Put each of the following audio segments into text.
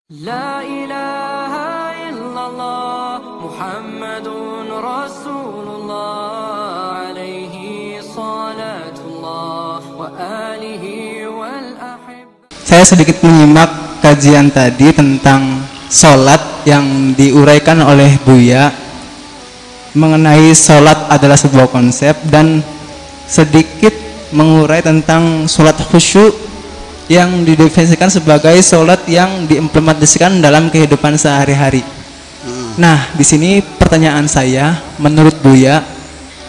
La ilaha illallah Muhammadun Rasulullah alaihi salatullah wa alihi wal ahib. Saya sedikit menyimak kajian tadi tentang sholat yang diuraikan oleh Buya mengenai sholat adalah sebuah konsep dan sedikit mengurai tentang sholat khusyuk yang didefinisikan sebagai sholat yang diimplementasikan dalam kehidupan sehari-hari. Nah, di sini pertanyaan saya, menurut Buya,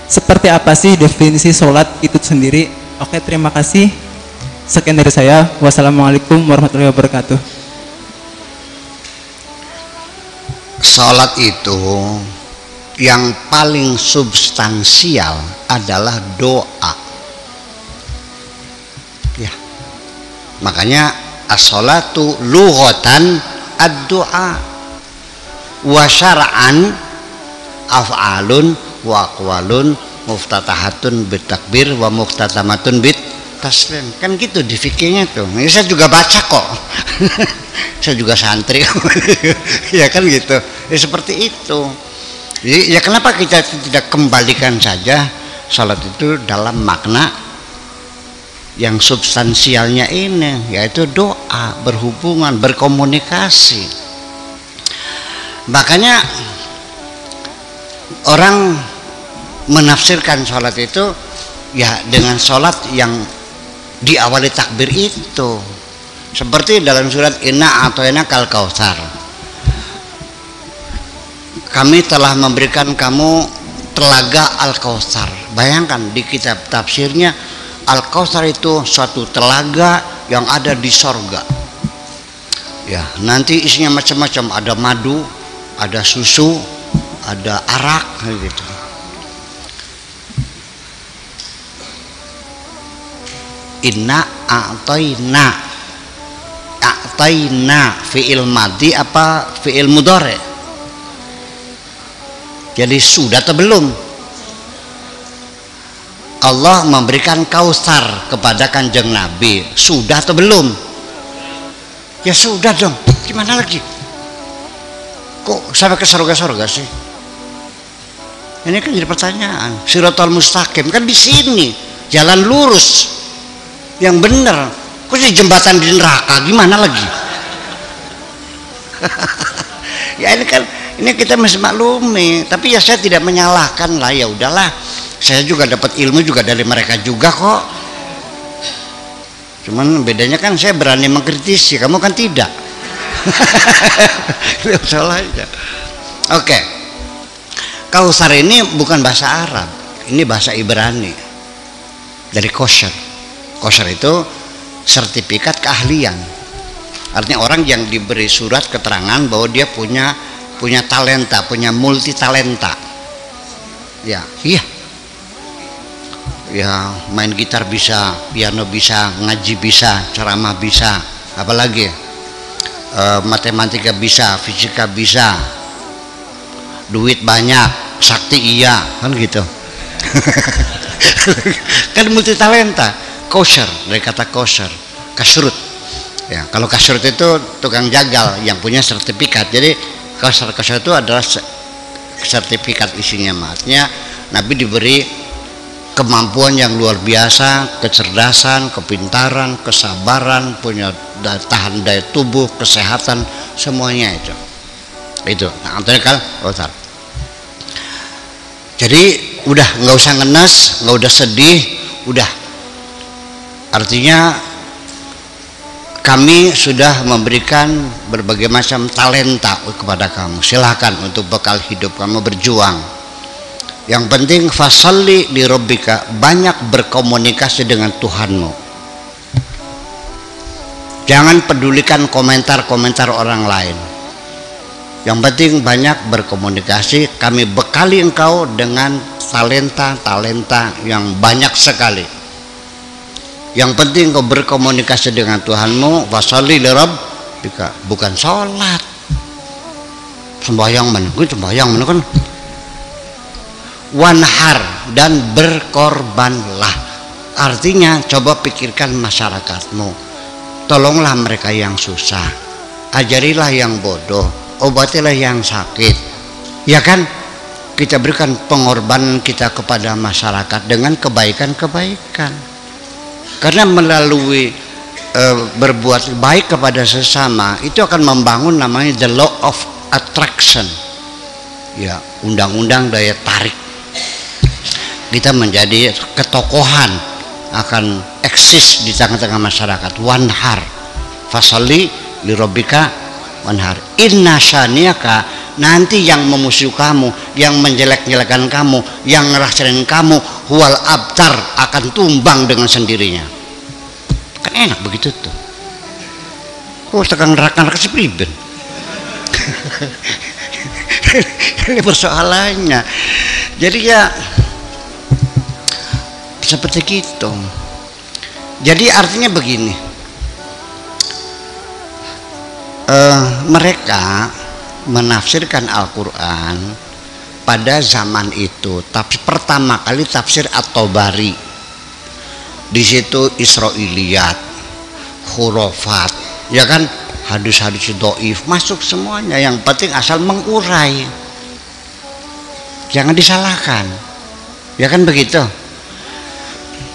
seperti apa sih definisi sholat itu sendiri? Oke, terima kasih. Sekian dari saya. Wassalamualaikum warahmatullahi wabarakatuh. Sholat itu yang paling substansial adalah doa. Ya. Makanya as-sholatu lughatan ad-du'a wa syar'an af'alun wa aqwalun muftatahatun bitakbir wa muftatamatun bit taslim. Kan gitu di fikihnya tuh. Ini saya juga baca kok. Saya juga santri. Ya kan gitu. Ya seperti itu. Jadi ya kenapa kita tidak kembalikan saja salat itu dalam makna yang substansialnya ini, yaitu doa, berhubungan, berkomunikasi. Makanya orang menafsirkan sholat itu ya dengan sholat yang diawali takbir itu, seperti dalam surat Inna a'toina kal kautsar, kami telah memberikan kamu telaga al-kautsar. Bayangkan di kitab tafsirnya Al-Kautsar itu suatu telaga yang ada di sorga. Ya, nanti isinya macam-macam, ada madu, ada susu, ada arak, gitu. Inna a'taina fi'il madhi apa fi'il mudhari? Jadi sudah atau belum? Allah memberikan kausar kepada Kanjeng Nabi, sudah atau belum? Ya sudah dong, gimana lagi? Kok sampai ke surga-surga sih? Ini kan jadi pertanyaan. Shiratal mustaqim kan di sini, jalan lurus yang benar. Kok di jembatan di neraka, gimana lagi? Ya ini kan, ini kita mesti maklumi. Tapi ya saya tidak menyalahkan lah, ya udahlah. Saya juga dapat ilmu juga dari mereka juga kok. Cuman bedanya kan saya berani mengkritisi, kamu kan tidak. Salah aja. Oke. Kausar ini bukan bahasa Arab, ini bahasa Ibrani. Dari kosher. Kosher itu sertifikat keahlian. Artinya orang yang diberi surat keterangan bahwa dia punya talenta, punya multi talenta. Ya, iya. Ya main gitar bisa, piano bisa, ngaji bisa, ceramah bisa, apalagi matematika bisa, fisika bisa, duit banyak, sakti iya, kan gitu. Kan multi talenta. Kosher, dari kata kosher, kasrut. Ya, kalau kasrut itu tukang jagal yang punya sertifikat. Jadi kosher itu adalah sertifikat isinya. Maksudnya Nabi diberi kemampuan yang luar biasa, kecerdasan, kepintaran, kesabaran, punya tahan daya tubuh, kesehatan, semuanya itu. Nah, kan, jadi udah nggak usah ngenes, nggak usah sedih, udah. Artinya kami sudah memberikan berbagai macam talenta kepada kamu. Silahkan untuk bekal hidup kamu berjuang. Yang penting fasalli li rabbika, banyak berkomunikasi dengan Tuhanmu. Jangan pedulikan komentar-komentar orang lain. Yang penting banyak berkomunikasi. Kami bekali engkau dengan talenta-talenta yang banyak sekali. Yang penting engkau berkomunikasi dengan Tuhanmu. Fasalli li rabbika, bukan sholat. Sembahyang mana? Gue sembahyang mana kan? Wanhar, dan berkorbanlah. Artinya coba pikirkan masyarakatmu, tolonglah mereka yang susah, ajarilah yang bodoh, obatilah yang sakit. Ya kan? Kita berikan pengorbanan kita kepada masyarakat dengan kebaikan-kebaikan. Karena melalui berbuat baik kepada sesama itu akan membangun namanya the law of attraction. Ya, undang-undang daya tarik. Kita menjadi ketokohan, akan eksis di tengah-tengah masyarakat. Wanhar fasalli li rabbika wanhar. Inna syaniaka, nanti yang memusuhi kamu, yang menjelek-jelekan kamu, yang ngerasain kamu, huwal abtar, akan tumbang dengan sendirinya. Kan enak begitu tuh. Oh, tegang neraka sepriben. Ini persoalannya. Jadi ya seperti gitu. Jadi artinya begini, mereka menafsirkan Al-Quran pada zaman itu. Tapi pertama kali tafsir At-Tabari, di situ Israiliyat, khurafat, ya kan, hadis-hadis dhaif masuk semuanya. Yang penting asal mengurai, jangan disalahkan, ya kan begitu.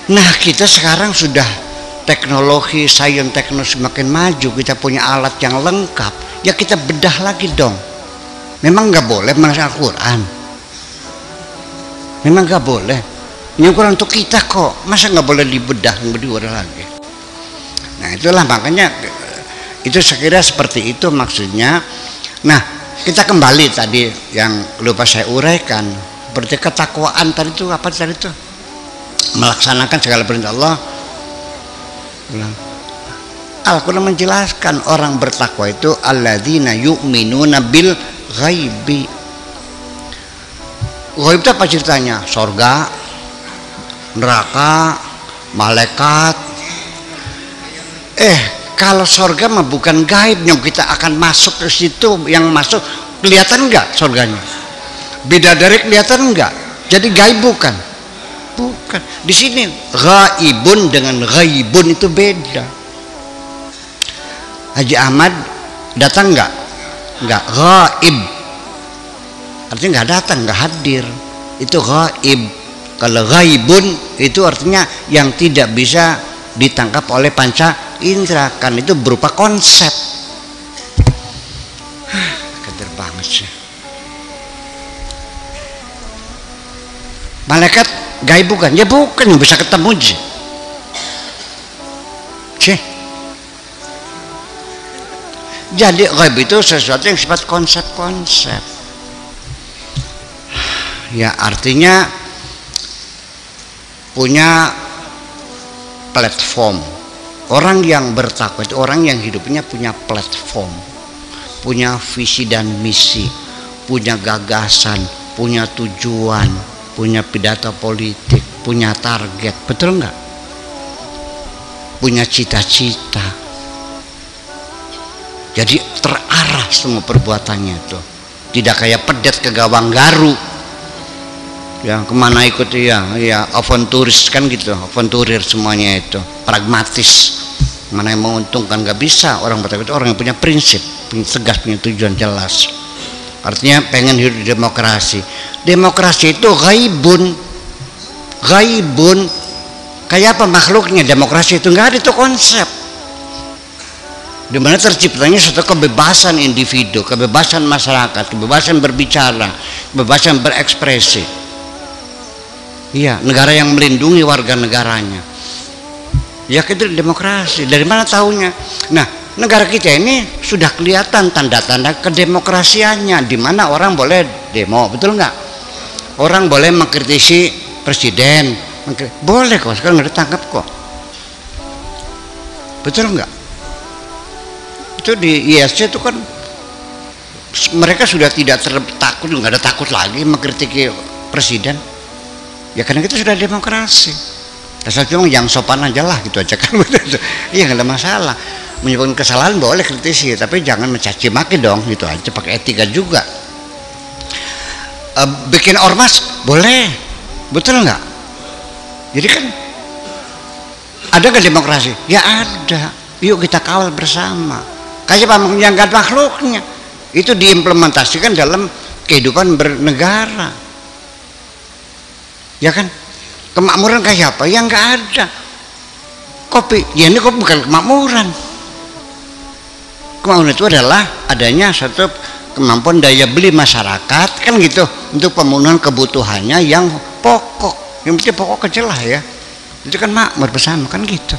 Nah, kita sekarang sudah teknologi, sains teknologi semakin maju, kita punya alat yang lengkap, ya kita bedah lagi dong. Memang nggak boleh menafsir Al-Quran, memang nggak boleh. Ini Al-Quran untuk kita kok, masa nggak boleh dibedah, diurah lagi. Nah, itulah makanya itu sekira seperti itu maksudnya. Nah, kita kembali tadi yang lupa saya uraikan, seperti ketakwaan tadi itu apa tadi itu? Melaksanakan segala perintah Allah. Al-Quran menjelaskan orang bertakwa itu alladzina yu'minuna bil ghaibi. Ghaib itu apa ceritanya? Sorga, neraka, malaikat. Kalau sorga mah bukan gaib, yang kita akan masuk ke situ, yang masuk kelihatan enggak sorganya? Bidadari kelihatan enggak? Jadi gaib bukan? Bukan. Di sini ghaibun dengan ghaibun itu beda. Haji Ahmad datang enggak? Enggak, ghaib. Artinya enggak datang, enggak hadir. Itu ghaib. Kalau ghaibun itu artinya yang tidak bisa ditangkap oleh panca indera, kan itu berupa konsep. Keder banget sih. Malaikat gaib bukan? Ya bukan, yang bisa ketemu aja. Jadi gaib itu sesuatu yang sifat konsep-konsep. Ya artinya punya platform. Orang yang bertakwa itu orang yang hidupnya punya platform, punya visi dan misi, punya gagasan, punya tujuan, punya pidato politik, punya target, betul nggak? Punya cita-cita. Jadi terarah semua perbuatannya itu. Tidak kayak pedet ke gawang garu. Ya kemana ikut ya avanturis kan gitu, avanturir semuanya itu, pragmatis, mana yang menguntungkan. Nggak bisa. Orang bertakwa itu orang yang punya prinsip, punya tegas, punya tujuan jelas. Artinya pengen hidup di demokrasi. Demokrasi itu ghaibun, ghaibun. Kayak apa makhluknya? Demokrasi itu nggak ada, itu konsep. Dimana terciptanya suatu kebebasan individu, kebebasan masyarakat, kebebasan berbicara, kebebasan berekspresi. Iya, negara yang melindungi warga negaranya. Ya itu demokrasi. Dari mana tahunya? Nah, negara kita ini sudah kelihatan tanda-tanda kedemokrasiannya, di mana orang boleh demo, betul nggak? Orang boleh mengkritisi presiden, boleh kok, sekarang nggak ditangkap kok, betul nggak? Itu di ISC itu kan mereka sudah tidak takut, nggak ada takut lagi mengkritiki presiden. Ya karena kita sudah demokrasi. Asal cuma yang sopan aja lah gitu aja kan. Iya nggak ada masalah. Menyebabkan kesalahan boleh kritisi, tapi jangan mencaci maki dong, gitu aja, pakai etika juga. Bikin ormas boleh, betul nggak? Jadi kan ada nggak demokrasi? Ya ada. Yuk kita kawal bersama. Kasih paham menjaga makhluknya. Itu diimplementasikan dalam kehidupan bernegara. Ya kan? Kemakmuran kayak apa? Ya nggak ada. Kopi, ya ini kok bukan kemakmuran. Kemakmuran itu adalah adanya satu kemampuan daya beli masyarakat, kan gitu, untuk pemenuhan kebutuhannya yang pokok. Yang penting pokok kecil lah ya. Itu kan makmur bersama, kan gitu.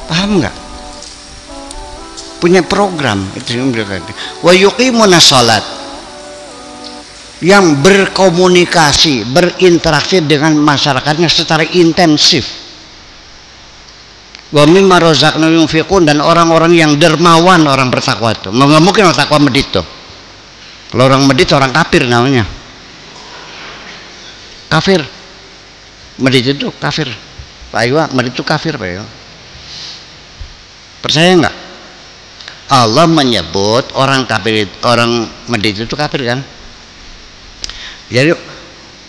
Paham nggak? Punya program itu yang berarti. Wa yuqimuna shalat, yang berkomunikasi, berinteraksi dengan masyarakatnya secara intensif. Wa mimma razaqnahum yunfiqun, dan orang-orang yang dermawan, orang bertakwa itu. Nggak mungkin orang takwa medit tuh. Kalau orang medit orang kafir namanya. Kafir. Medit itu kafir. Pak Iwa, medit itu kafir Pak Iwa. Percaya nggak? Allah menyebut orang kafir, orang medit itu kafir kan? Jadi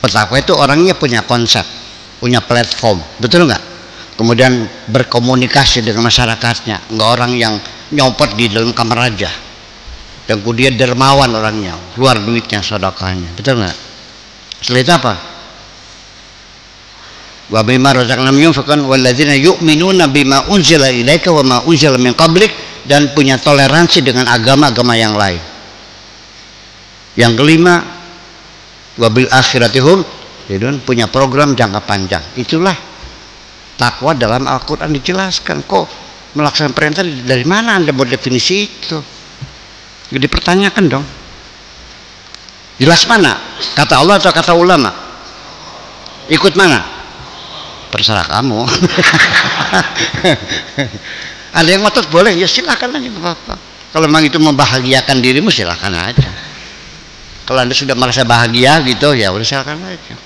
bertakwa itu orangnya punya konsep, punya platform, betul nggak? Kemudian berkomunikasi dengan masyarakatnya, nggak orang yang nyopot di dalam kamar aja. Dan kemudian dermawan orangnya, keluar duitnya, sedekahnya, betul nggak? Setelah itu apa? Wa mimma razaqnahum yunfiqun walladzina yu'minuna bima unzila ilaika wa ma unzila min qablik, dan punya toleransi dengan agama-agama yang lain. Yang kelima, wabil akhiratihum, punya program jangka panjang. Itulah takwa dalam Al-Quran dijelaskan. Kok melaksanakan perintah dari mana Anda mau definisi itu? Jadi pertanyakan dong. Jelas mana? Kata Allah atau kata ulama? Ikut mana? Terserah kamu. Ada yang ngotot boleh, ya silakan aja, apa-apa. Kalau memang itu membahagiakan dirimu, silakan aja. Kalau Anda sudah merasa bahagia gitu, ya udah silakan aja.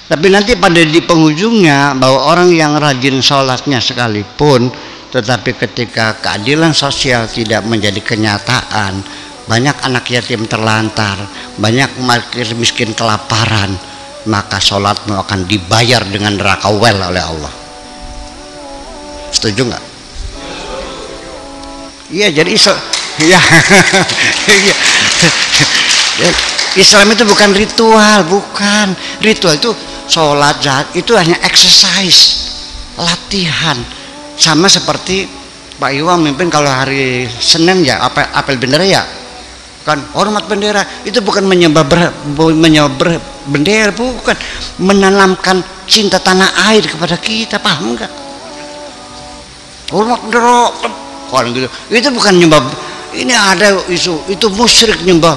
Tapi nanti pada di penghujungnya, bahwa orang yang rajin sholatnya sekalipun, tetapi ketika keadilan sosial tidak menjadi kenyataan, banyak anak yatim terlantar, banyak miskin kelaparan, maka sholatmu akan dibayar dengan neraka well oleh Allah. Setuju nggak? Iya, jadi Islam, ya, Islam itu bukan ritual, bukan. Ritual itu sholat, zakat, itu hanya exercise, latihan. Sama seperti Pak Iwa memimpin kalau hari Senin ya, apel bendera ya, kan hormat bendera. Itu bukan menyembah bendera, bukan, menanamkan cinta tanah air kepada kita, paham enggak? Hormat bendera, orang gitu. Itu bukan nyembah. Ini ada isu itu musyrik nyembah.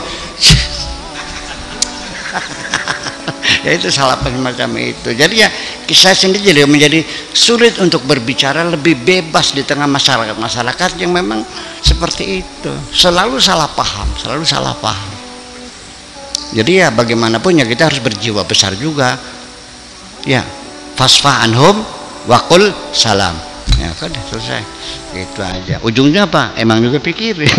Ya itu salah semacam itu. Jadi ya kisah sendiri jadi menjadi sulit untuk berbicara lebih bebas di tengah masyarakat yang memang seperti itu. Selalu salah paham. Jadi ya bagaimanapun ya kita harus berjiwa besar juga. Ya, fasfa anhum wa qul salam. Ya kan selesai. Itu aja. Ujungnya apa? Emang juga pikirin.